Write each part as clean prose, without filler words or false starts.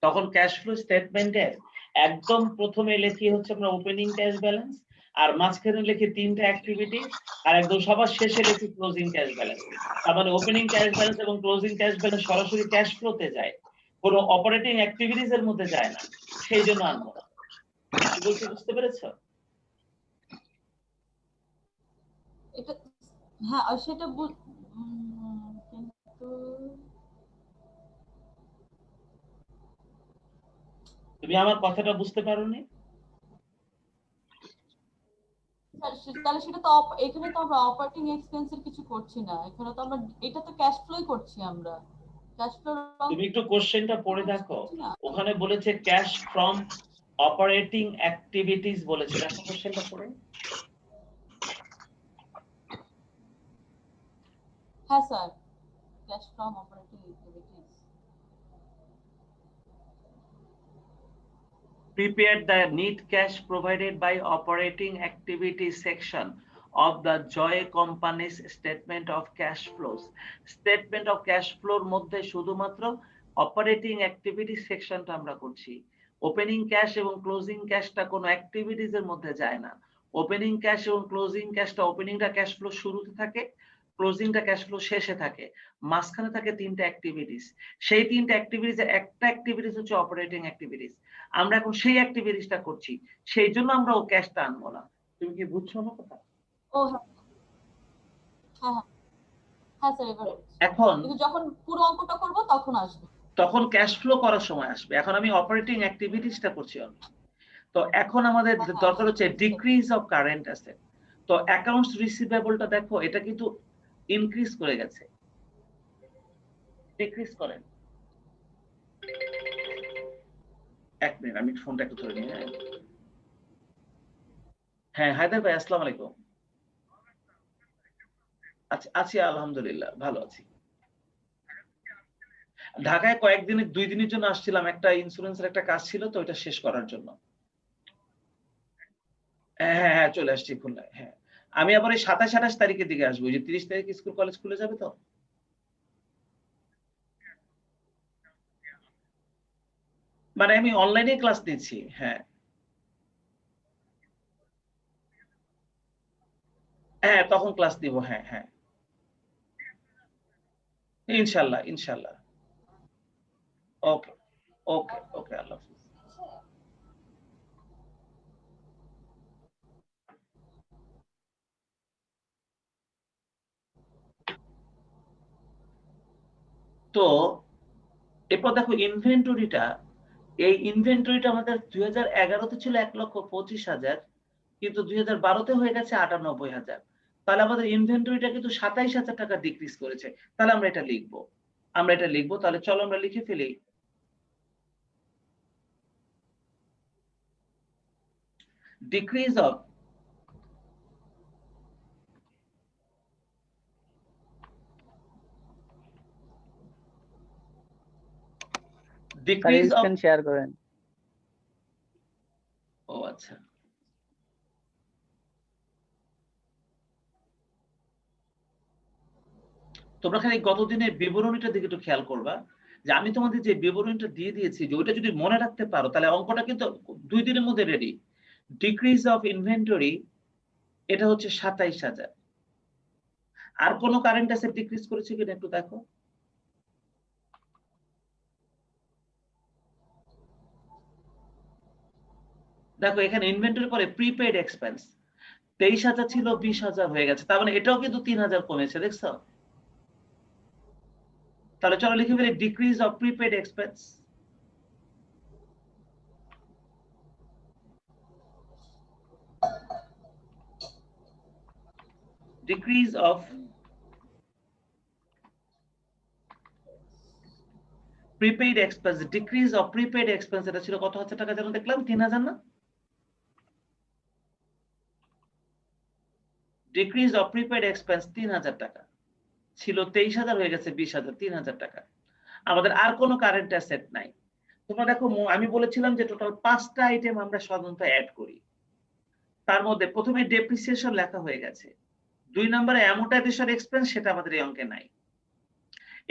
তখন cash flow স্টেটমেন্টের একদম প্রথমে লিখি হচ্ছে আমরা ওপেনিং ক্যাশ ব্যালেন্স, আর মাঝখানে লিখি তিনটা অ্যাক্টিভিটি, আর একদম সবার শেষে লিখি ক্লোজিং ক্যাশ ব্যালেন্স। তার মানে ওপেনিং ক্যাশ ব্যালেন্স এবং ক্লোজিং ক্যাশ ব্যালেন্স সরাসরি ক্যাশ ফ্লোতে যায়, কোনো অপারেটিং অ্যাক্টিভিটিস এর মধ্যে যায় না, সেই জন্য আনবো না। কি বলছি বুঝতে পেরেছো? এটা হ্যাঁ সেটা কিন্তু তুমি আমার কথাটা বুঝতে পারোনি? তাহলে সেটা তো এখানে তো আমরা অপারেটিং এক্সপেন্সের কিছু করছি না, এখানে তো আমরা এটা তো ক্যাশ ফ্লোই করছি আমরা। ক্যাশ ফ্লো তুমি একটু কোশ্চেনটা পড়ে দেখো, ওখানে বলেছে ক্যাশ ফ্রম অপারেটিং অ্যাক্টিভিটিস বলেছে, দেখো কোশ্চেনটা পড়ে। হ্যাঁ sir, cash from operating activities. Prepare the net cash provided by operating activities section of the Joy Company's statement of cash flows. Statement of cash flow মধ্যে শুধুমাত্র অপারেটিং অ্যাক্টিভিটি সেকশনটা আমরা করছি। ওপেনিং ক্যাশ এবং ক্লোজিং ক্যাশটা কোনো activities এর মধ্যে যায় না। ওপেনিং ক্যাশ এবং ক্লোজিং ক্যাশটা, ওপেনিংটা ক্যাশ ফ্লো শুরুতে থাকে, ক্লোজিংটা ক্যাশ ফ্লো শেষে থাকে, মাঝখানে থাকে তিনটা অ্যাক্টিভিটিস। সেই তিনটা অ্যাক্টিভিটিস এর একটা অ্যাক্টিভিটিস হচ্ছে অপারেটিং অ্যাক্টিভিটিস। আমরা এখন সেই অ্যাক্টিভিটিসটা করছি, সেই জন্য আমরা ও ক্যাশটা আনবো না। তুমি কি বুঝছো আমার কথা? ও হ্যাঁ হ্যাঁ স্যার, এবার এখন কিন্তু যখন পুরো অঙ্কটা করব তখন আসবে, তখন ক্যাশ ফ্লো করার সময় আসবে। এখন আমি অপারেটিং অ্যাক্টিভিটিসটা করছি। তো এখন আমাদের দরকার হচ্ছে ডিক্রিজ অফ কারেন্ট অ্যাসেট। তো অ্যাকাউন্টস রিসিভেবলটা দেখো, এটা কিন্তু ইনক্রিজ করে গেছে, ডিক্রিজ করেন। এক মিনিট, আমি ফোনটা একটু ধরে নিই। হ্যাঁ হায়দার ভাই, আসসালামু আলাইকুম। আচ্ছা আছি, আলহামদুলিল্লাহ ভালো আছি। ঢাকায় কয়েকদিনের 2 দিনের জন্য আসছিলাম, একটা ইন্স্যুরেন্সের একটা কাজ ছিল, তো এটা শেষ করার জন্য। হ্যাঁ হ্যাঁ হ্যাঁ, চলে আসছি খুলনায়। হ্যাঁ, আমি আবার এই 27-28 তারিখের দিকে আসবো, যে 30 তারিখে স্কুল কলেজ খুলে যাবে। তো মানে আমি অনলাইনে ক্লাস নিচ্ছি। হ্যাঁ হ্যাঁ, তখন ক্লাস নিব। হ্যাঁ হ্যাঁ, ইনশাল্লাহ ইনশাল্লাহ। ওকে ওকে ওকে, আল্লাহ হাফেজ। তো এরপর দেখো ইনভেন্টরিটা, এই ইনভেন্টরিটা আমাদের 2011-তে ছিল 1,25,000, কিন্তু 2012-তে হয়ে গেছে 98,000। তাহলে আমাদের ইনভেন্টরিটা কিন্তু 27,000 টাকা ডিক্রিজ করেছে। তাহলে আমরা এটা লিখবো, তাহলে চলো আমরা লিখে ফেলি। Decrease of decrease of share করেন। ও আচ্ছা, তোমরা খালি গতদিনের বিবরণীটা দিকে একটু খেয়াল করবা, যে আমি তোমাদের যে বিবরণীটা দিয়ে দিয়েছি, যে ওইটা যদি মনে রাখতে পারো তাহলে অঙ্কটা কিন্তু 2 দিনের মধ্যে রেডি। ডিক্রিজ অফ ইনভেন্টরি এটা হচ্ছে 27,000। আর কোন কারেন্ট অ্যাসেট ডিক্রিজ করেছে কিনা একটু দেখো। দেখো এখানে ইনভেন্টরি পরে প্রিপেইড এক্সপেন্স 23,000 ছিল, 20,000 হয়ে গেছে, তার মানে এটাও কিন্তু 3,000 কমেছে, দেখছো? তাহলে চলো লিখে ফেলি decrease of prepaid expense. Decrease of prepaid expense, decrease of prepaid expense, এটা ছিল কত হাজার টাকা যেন দেখলাম, 3,000 না? ডিক্রিজ অফ প্রিপেইড এক্সপেন্স 3,000 টাকা ছিল, 23,000 হয়ে গেছে 20,000, 3,000 টাকা। আমাদের আর কোনো কারেন্ট অ্যাসেট নাই। তোমরা দেখো, আমি বলেছিলাম যে টোটাল 5টা আইটেম আমরা সাধারণত অ্যাড করি। তার মধ্যে প্রথমে ডেপ্রিসিয়েশন লেখা হয়ে গেছে, 2 নম্বরে অ্যামোর্টাইজেশন এক্সপেন্স, সেটা আমাদের এই অঙ্কে নাই।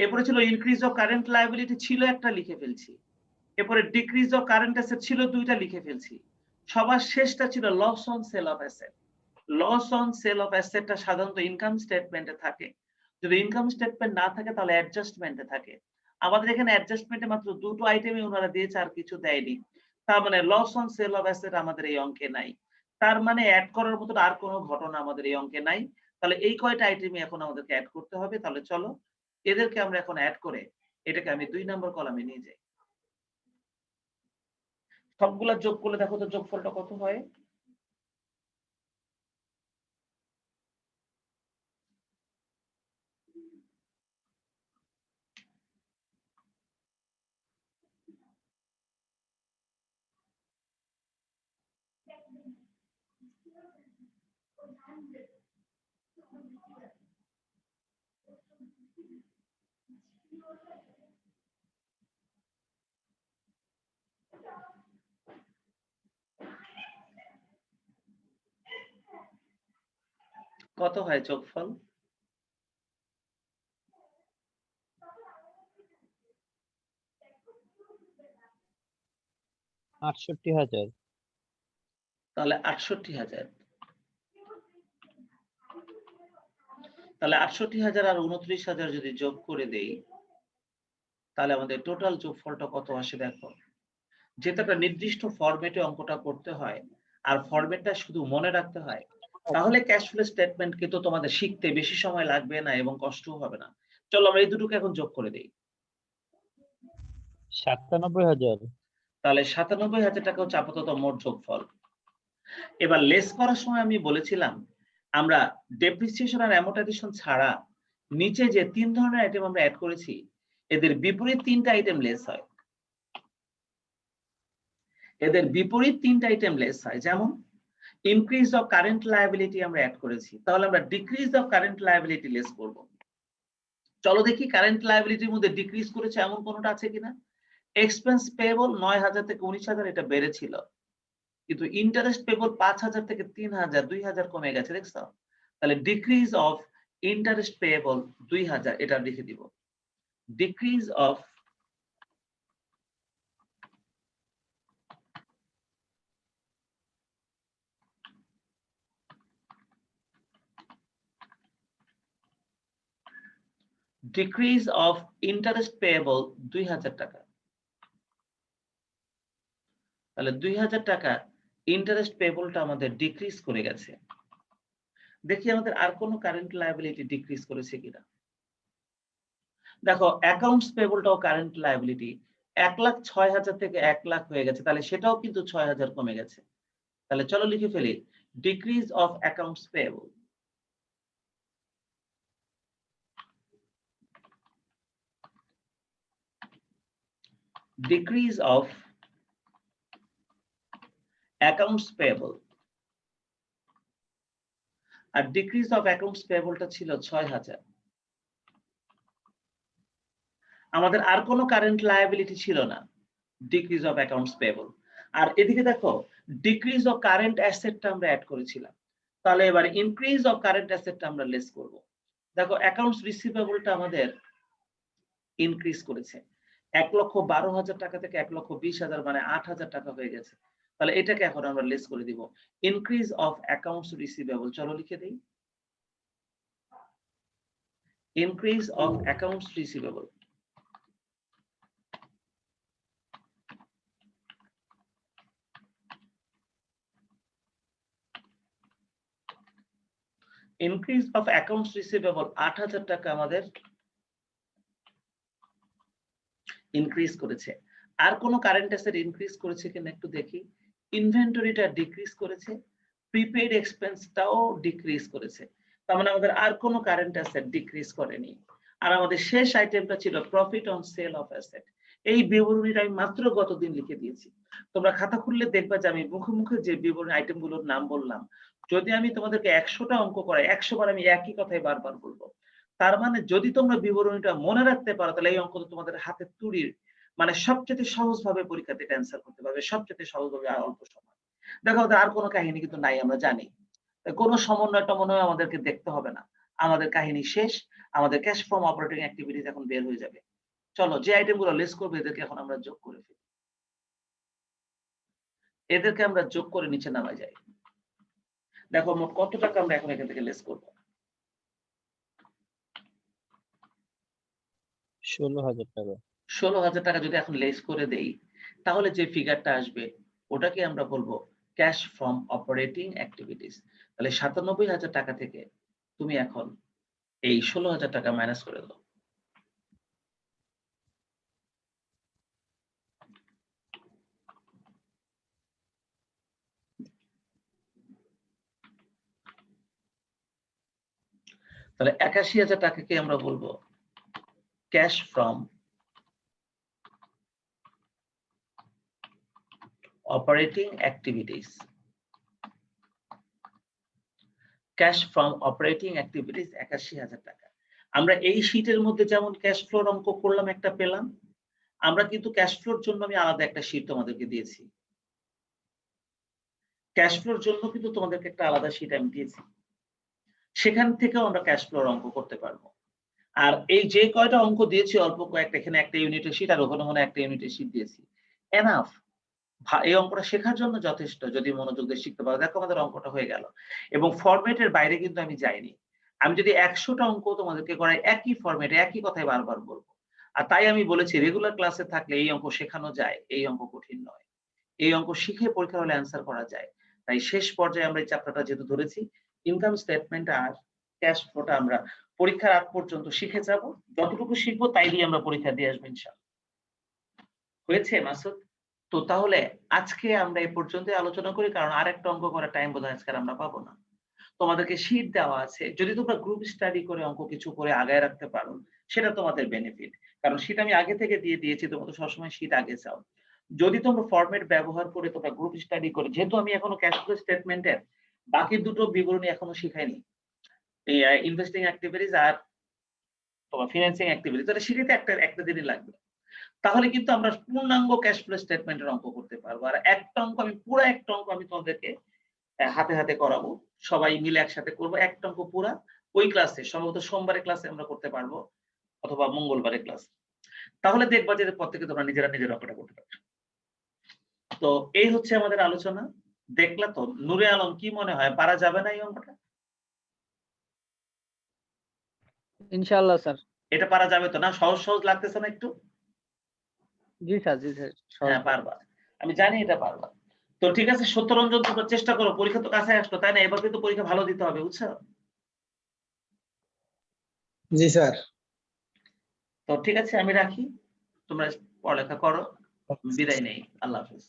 এরপরে ছিল ইনক্রিজ অফ কারেন্ট লায়াবিলিটি, ছিল একটা, লিখে ফেলছি। এরপরে ডিক্রিজ অফ কারেন্ট অ্যাসেট ছিল দুইটা, লিখে ফেলছি। সবার শেষটা ছিল loss on sale of asset. Loss on sale of অ্যাসেটটা সাধারণত ইনকাম স্টেটমেন্টে থাকে। যদি ইনকাম স্টেটমেন্ট না থাকে তাহলে অ্যাডজাস্টমেন্টে থাকে। আমাদের এখানে অ্যাডজাস্টমেন্টে মাত্র দুটো আইটেমই ওনারা দিয়েছে, আর কিছু দেয়নি। তার মানে loss on sale of asset আমাদের এই অঙ্কে নাই। তার মানে অ্যাড করার মতো আর কোনো ঘটনা আমাদের এই অঙ্কে নাই। তাহলে এই কয়টা আইটেমই এখন আমাদেরকে অ্যাড করতে হবে। তাহলে চলো এদেরকে আমরা এখন অ্যাড করে এটাকে আমি 2 নম্বর কলামে নিয়ে যাই। সবগুলা যোগ করলে দেখো তো যোগফলটা কত হয়। কত হয় যোগফল? ৳৬৮,০০০। তাহলে ৬৮,০০০। তাহলে ৬৮,০০০ আর ২৯,০০০ যদি যোগ করে দেই, তাহলে আমাদের টোটাল যোগফলটা কত আসে দেখো। যেহেতু একটা নির্দিষ্ট ফরম্যাটে অঙ্কটা করতে হয় আর ফরম্যাটটা শুধু মনে রাখতে হয়, তাহলে ক্যাশ ফ্লো স্টেটমেন্ট কিন্তু তোমাদের শিখতে বেশি সময় লাগবে না এবং কষ্টও হবে না। চলো আমরা এই দুটোকে এখন যোগ করে দেই। ৯৭,০০০। তাহলে ৯৭,০০০ টাকা হচ্ছে আপাতত মোট যোগফল। এবার লেস করার সময় আমি বলেছিলাম আমরা ডেপ্রিসিয়েশন আর অ্যামortization ছাড়া নিচে যে 3 ধরনের আইটেম আমরা এড করেছি, এদের বিপরীত 3টা আইটেম লেস হয়। এদের বিপরীত 3টা আইটেম লেস হয়। যেমন ইনক্রিজ অফ কারেন্ট লায়াবিলিটি আমরা এড করেছি, তাহলে আমরা decrease of current liability less করব। চলো দেখি কারেন্ট লায়াবিলিটির মধ্যে ডিক্রিজ করেছে এমন কোনটা আছে কিনা। এক্সপেন্স পেয়েবল ৯,০০০ থেকে ১৯,০০০ এটা বেড়েছিল, কিন্তু ইন্টারেস্ট পেবল ৫,০০০ থেকে ৩,০০০ ২,০০০ কমে গেছে, দেখছো? তাহলে ডিক্রিজ অফ ইন্টারেস্ট পেয়েবল ২,০০০ এটা লিখে দিব। Decrease of decrease of interest payable ২,০০০ টাকা। তাহলে ২,০০০ টাকা ইন্টারেস্ট পেয়েবলটা আমাদের ডিক্রিজ করে গেছে। দেখি আমাদের আর কোনো কারেন্ট লায়াবিলিটি ডিক্রিজ করেছে কিনা। দেখো অ্যাকাউন্টস পেয়েবলটাও কারেন্ট লায়াবিলিটি ১,০৬,০০০ থেকে ১,০০,০০০ হয়ে গেছে, তাহলে সেটাও কিন্তু ৬,০০০ কমে গেছে। তাহলে চলো লিখে ফেলি decrease of accounts payable. Decrease of accounts payable. আর ডিক্রিজ অফ অ্যাকাউন্টস পেয়েবলটা ছিল ৬,০০০। আমাদের আর কোনো কারেন্ট লায়াবিলিটি ছিল না, ডিক্রিজ অফ অ্যাকাউন্টস পেয়েবল। আর এদিকে দেখো ডিক্রিজ অফ কারেন্ট অ্যাসেটটা আমরা অ্যাড করেছিলাম, তাহলে এবার ইনক্রিজ অফ কারেন্ট অ্যাসেটটা আমরা লেস করব। দেখো অ্যাকাউন্টস রিসিভেবলটা আমাদের ইনক্রিজ করেছে ১,১২,০০০ টাকা থেকে ১,২০,০০০ মানে ৮,০০০ টাকা হয়ে গেছে। তাহলে এটাকে এখন আমরা লেস করে দিব। ইনক্রিজ অফ অ্যাকাউন্টস রিসিভেবল, চলো লিখে দেই increase of accounts receivable. Increase of accounts receivable ৮,০০০ টাকা আমাদের ইনক্রিজ করেছে। আর কোনো কারেন্ট অ্যাসেট ইনক্রিজ করেছে কিনা একটু দেখি। ইনভেন্টরিটা ডিক্রিজ করেছে, প্রিপেইড এক্সপেন্সটাও ডিক্রিজ করেছে। তার মানে আমাদের আর কোনো কারেন্ট অ্যাসেট ডিক্রিজ করেনি। আর আমাদের শেষ আইটেমটা ছিল profit on sale of asset. এই বিবরণীটা আমি মাত্র গতদিন লিখে দিয়েছি। তোমরা খাতা খুললে দেখবা যে আমি মুখে মুখে যে বিবরণী আইটেমগুলোর নাম বললাম, যদি আমি তোমাদেরকে ১০০টা অঙ্ক করাই ১০০ বার আমি একই কথাই বারবার বলবো। তার মানে যদি তোমরা বিবরণীটা মনে রাখতে পারো তাহলে এই অঙ্ক তো তোমাদের হাতে তুড়ির, মানে সবচেয়ে সহজভাবে পরীক্ষাতে অ্যান্সার করতে পারবে, সবচেয়ে সহজভাবে আর অল্প সময়। দেখো আর কোনো কাহিনী কিন্তু নাই, আমরা জানি কোনো সমন্বয় টমন্বয় আমাদেরকে দেখতে হবে না। আমাদের কাহিনী শেষ, আমাদের ক্যাশ ফ্রম অপারেটিং অ্যাক্টিভিটিস এখন বের হয়ে যাবে। চলো যে আইটেমগুলো লেস করবে এদেরকে এখন আমরা যোগ করে ফেলি। এদেরকে আমরা যোগ করে নিচে নামাই যাই। দেখো মোট কত টাকা আমরা এখন এখান থেকে লেস করব। 16,000 টাকা। 16,000 টাকা যদি এখন লেস করে দেই, তাহলে যে ফিগারটা আসবে ওটাকে আমরা বলবো ক্যাশ ফ্রম অপারেটিং অ্যাক্টিভিটিস। তাহলে 97,000 টাকা থেকে তুমি এখন এই 16,000 টাকা মাইনাস করে দাও। তাহলে 81,000 টাকাকে আমরা বলবো cash from operating activities. Cash from operating activities 81,000 টাকা। আমরা এই শীটের মধ্যে যেমন ক্যাশ ফ্লোর অঙ্ক করলাম, একটা পেলাম, আমরা কিন্তু ক্যাশ ফ্লোর জন্য আমি আলাদা একটা শীট তোমাদেরকে দিয়েছি। ক্যাশ ফ্লোর জন্য কিন্তু তোমাদেরকে একটা আলাদা শীট আমি দিয়েছি, সেখান থেকেও আমরা ক্যাশ ফ্লোর অঙ্ক করতে পারবো। আর এই যে কয়টা অঙ্ক দিয়েছি অল্প কয়েকটা, এখানে একটা ইউনিটের শীট আর ওখানে মনে একটা ইউনিটের শীট দিয়েছি, এনাফ। এই অঙ্কটা শেখার জন্য যথেষ্ট, যদি মনোযোগ দিয়ে শিখতে পারো। দেখো আমাদের অঙ্কটা হয়ে গেল, এবং ফরম্যাটের বাইরে কিন্তু আমি যাইনি। আমি যদি 100টা অঙ্ক তোমাদেরকে করাই একই ফরম্যাটে, একই কথাই বারবার বলবো। আর তাই আমি বলেছি রেগুলার ক্লাসে থাকলে এই অঙ্ক শেখানো যায়, এই অঙ্ক কঠিন নয়। এই অঙ্ক শিখে পরীক্ষা হলে অ্যান্সার করা যায়। তাই শেষ পর্যায়ে আমরা এই চ্যাপ্টারটা যেহেতু ধরেছি, ইনকাম স্টেটমেন্ট আর ক্যাশ ফ্লোটা আমরা পরীক্ষার আগ পর্যন্ত শিখে যাব। যতটুকু শিখবো তাই দিয়ে আমরা পরীক্ষা দিয়ে আসবো ইনশাআল্লাহ। হয়েছে মাসুদ? তো তাহলে আজকে আমরা এই পর্যন্ত আলোচনা করি, কারণ আরেকটা অঙ্ক করার টাইম বোধহয় আজকে আমরা পাবো না। তোমাদেরকে শীট দেওয়া আছে, যদি তোমরা গ্রুপ স্টাডি করে অঙ্ক কিছু করে আগায় রাখতে পারো সেটা তোমাদের বেনিফিট, কারণ শীট আমি আগে থেকে দিয়ে দিয়েছি। তোমরা তো সবসময় শীট আগে চাও। যদি তোমরা ফরম্যাট ব্যবহার করে তোমরা গ্রুপ স্টাডি করে, যেহেতু আমি এখনো ক্যাশ ফ্লো স্টেটমেন্টের বাকি দুটো বিবরণী এখনো শিখাইনি, এই ইনভেস্টিং অ্যাক্টিভিটিস আর তোমার ফিন্যান্সিং অ্যাক্টিভিটিস, তাহলে শীটে একটা দিনই লাগবে। তাহলে কিন্তু আমরা পূর্ণাঙ্গ ক্যাশ ফ্লো স্টেটমেন্টের অঙ্ক করতে পারবো। আর একটা অঙ্ক আমি তোমাদেরকে হাতে হাতে করাবো, সবাই মিলে একসাথে করবো একটা অঙ্ক পুরা। ওই ক্লাসে সম্ভবত সোমবারের ক্লাসে আমরা করতে পারবো, অথবা মঙ্গলবারের ক্লাস। তাহলে দেখবা যে পর থেকে তোমরা নিজের অঙ্কটা করতে পারবে। তো এই হচ্ছে আমাদের আলোচনা। দেখলা তো নূরে আলম, কি মনে হয় পারা যাবে না এই অঙ্কটা? ইনশাআল্লাহ স্যার। এটা পারা যাবে তো না? সহজ সহজ লাগতেছে না একটু? জি স্যার, জি স্যার। হ্যাঁ পারবা, আমি জানি এটা পারবা। তো ঠিক আছে সত্যরঞ্জন, তোমরা চেষ্টা করো, পরীক্ষা তো কাছে আসলো তাই না? এবার কিন্তু পরীক্ষা ভালো দিতে হবে, বুঝছো? জি স্যার। তো ঠিক আছে আমি রাখি, তোমরা পড়ালেখা করো, বিদায় নেই, আল্লাহ হাফেজ।